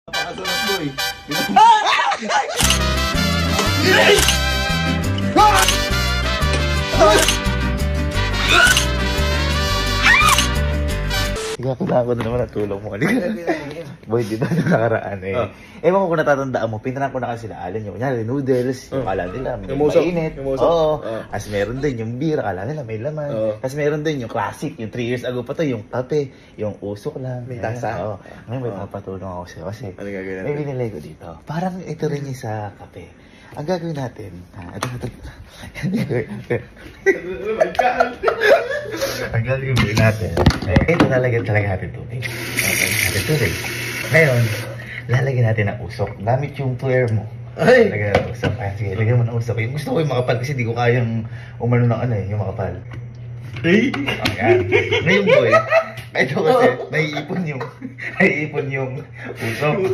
Napakasarap mo eh. Kailangan ko na naman ang tulong mo. Boy, di ba nung nakaraan eh. Ewan ko kung natatandaan mo, pinaran ko na kasi sila Alan yung kunyari, noodles, yung kala nila may mainit. Oo. Kasi meron din yung beer, kala nila may laman. Kasi meron din yung classic, yung 3 years ago pa to, yung kape, yung usok lang. May tasa? Oo. Ngayon may papatulong ako sa'yo kasi Ano gagawin may natin? binilay ko dito. Parang ito rin yung sa kape. Ang gagawin natin, ito. Ang gagawin natin, ito lalagyan talaga natin tubig. Okay, natin tubig. Ngayon, lalagyan natin ng usok. Gamit yung tuwer mo. Ay! Lagyan ng usok. Ay, sige, lagyan mo ng usok. Yung gusto ko yung makapal kasi di ko kayang umano ng ano eh, yung makapal. Ay! Ayan. Ngayon boy, ito kasi, naiipon yung usok.